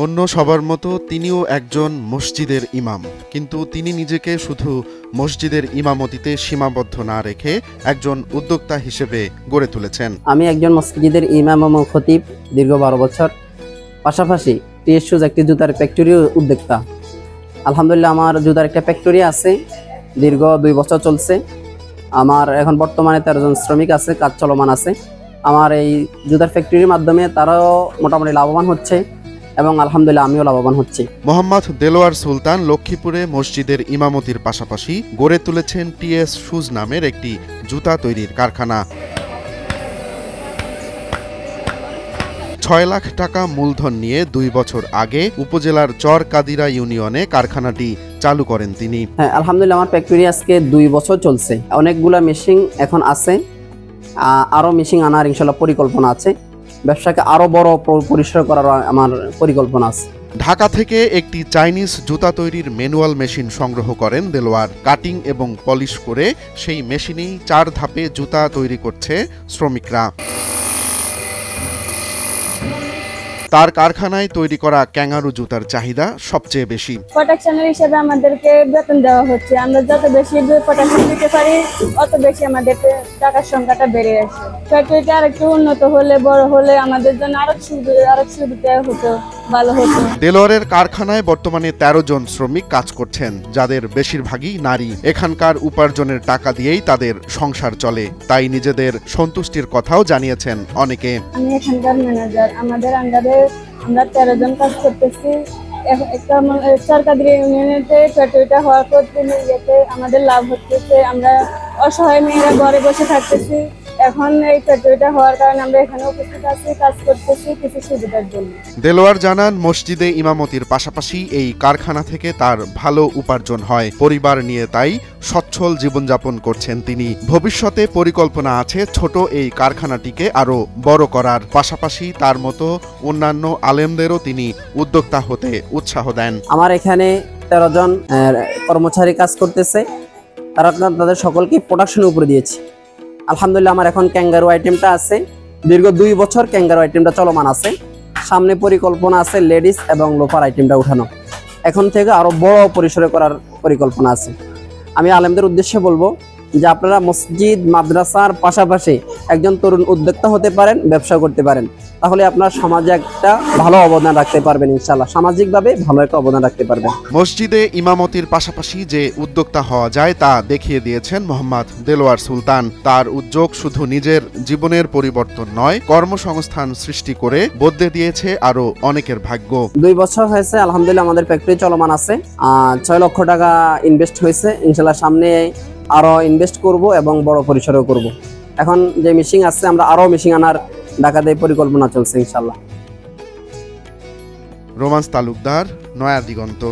অন্য সবার মতো তিনিও একজন মসজিদের ইমাম, কিন্তু তিনি নিজেকে শুধু মসজিদের ইমামতিতে সীমাবদ্ধ না রেখে একজন উদ্যোক্তা হিসেবে গড়ে তুলেছেন। আমি একজন মসজিদের ইমাম ও খতিব দীর্ঘ 12 বছর, পাশাপাশি টিএস শুজ একটি জুতার ফ্যাক্টরি উদ্যোক্তা। আলহামদুলিল্লাহ আমার জুতার একটা ফ্যাক্টরি আছে, দীর্ঘ 2 বছর চলছে। আমার এখন বর্তমানে 13 জন শ্রমিক আছে, কাজ চলমান আছে। আমার এই জুতার ফ্যাক্টরির মাধ্যমে তারাও মোটামুটি লাভবান হচ্ছে এবং আলহামদুলিল্লাহ আমিও লাভবান হচ্ছি। মোহাম্মদ দেলোয়ার সুলতান লক্ষ্মীপুরে মসজিদের ইমামতির পাশাপাশি গড়ে তুলেছেন টিএস শুজ নামের একটি জুতা তৈরির কারখানা। 6 লাখ টাকা মূলধন নিয়ে 2 বছর আগে উপজেলার চরকাদিরা ইউনিয়নে কারখানাটি চালু করেন তিনি। হ্যাঁ, আলহামদুলিল্লাহ আমার ফ্যাক্টরি আজকে 2 বছর চলছে। অনেকগুলা মেশিন এখন আছে, আরো মেশিন আনার ইনশাআল্লাহ পরিকল্পনা আছে। ব্যবসাকে আরো বড় পরিসর করার আমার পরিকল্পনা আছে। ঢাকা থেকে একটি চাইনিজ জুতা তৈরির ম্যানুয়াল মেশিন সংগ্রহ করেন দেলোয়ার। কাটিং এবং পলিশ করে সেই মেশিনেই 4 ধাপে জুতা তৈরি করছে শ্রমিকরা। তার কারখানায় তৈরি করা ক্যাঙ্গারু জুতার চাহিদা সবচেয়ে বেশি। প্রোটেকশনের হিসেবে আমাদেরকে বেতন দেওয়া হচ্ছে। আমরা যত বেশি প্রোটেকশন দিতে পারি অত বেশি আমাদের টাকার সংখ্যাটা বেড়ে আসে। ফ্যাক্টরিটা আরেকটু উন্নত হলে, বড় হলে আমাদের জন্য আরো সুবিধা হতো, ভালো হতো। দেলোয়ারের কারখানায় বর্তমানে 13 জন শ্রমিক কাজ করছেন, যাদের বেশিরভাগই নারী। এখানকার উপার্জনের টাকা দিয়েই তাদের সংসার চলে, তাই নিজেদের সন্তুষ্টির কথাও জানিয়েছেন অনেকে। আমি এখানকার ম্যানেজার, আমাদের আন্ডারে আমরা 13 জন কাজ করতেছি। একটা চরকাদিরা ইউনিয়নেতে ফ্যাক্টরিটা হওয়ার পর আমাদের লাভ হচ্ছে। আমরা অসহায় মেয়েরা ঘরে বসে থাকতেছি। এখন এই ফ্যাক্টরিটা হওয়ার কারণে আমরা এখানে উপস্থিত আছি, কাজ করতেছি কিছু সুবিধার জন্য। দেলোয়ার জানান, মসজিদে ইমামতির পাশাপাশি এই কারখানা থেকে তার ভালো উপার্জন হয়। পরিবার নিয়ে তাই সচ্ছল জীবনযাপন করছেন তিনি। ভবিষ্যতে পরিকল্পনা আছে ছোট এই কারখানাটিকে আরো বড় করার। পাশাপাশি তার মতো অন্যান্য আলেমদেরও তিনি উদ্যোক্তা হতে উৎসাহ দেন। আমার এখানে 13 জন কর্মচারী কাজ করতেছে, তারা তাদের সকলকে প্রোডাকশনের উপরে দিয়েছে। আলহামদুলিল্লাহ আমার এখন ক্যাঙ্গারু আইটেমটা আছে, দীর্ঘ 2 বছর ক্যাঙ্গারু আইটেমটা চলমান আছে। সামনে পরিকল্পনা আছে লেডিস এবং লোফার আইটেমটা উঠানো। এখন থেকে আরো বড় পরিসরে করার পরিকল্পনা আছে। আমি আলেমদের উদ্দেশ্যে বলবো যে আপনারা মসজিদ মাদ্রাসার পাশাপাশি একজন তরুণ উদ্যোক্তা হতে পারেন, ব্যবসা করতে পারেন, তাহলে আপনার সমাজে একটা ভালো অবদান রাখতে পারবেন। ইনশাআল্লাহ সামাজিকভাবে ভালো একটা অবদান রাখতে পারবেন। মসজিদে ইমামতির পাশাপাশি যে উদ্যোক্তা হওয়া যায় তা দেখিয়ে দিয়েছেন মোহাম্মদ দেলোয়ার সুলতান। তার উদ্যোগ শুধু নিজের জীবনের পরিবর্তন নয়, কর্মসংস্থান সৃষ্টি করে বদলে দিয়েছে আরো অনেকের ভাগ্য। 2 বছর হয়েছে আলহামদুলিল্লাহ আমাদের ফ্যাক্টরি চলমান আছে। 6 লক্ষ টাকা ইনভেস্ট হয়েছে। ইনশাআল্লাহ সামনে আরো ইনভেস্ট করব এবং বড় পরিসরেও করব। এখন যে মেশিন আছে আমরা আরো মেশিন আনার ঢাকাতে পরিকল্পনা চলছে ইনশাআল্লাহ। রোমান্স তালুকদার, নয়া দিগন্ত।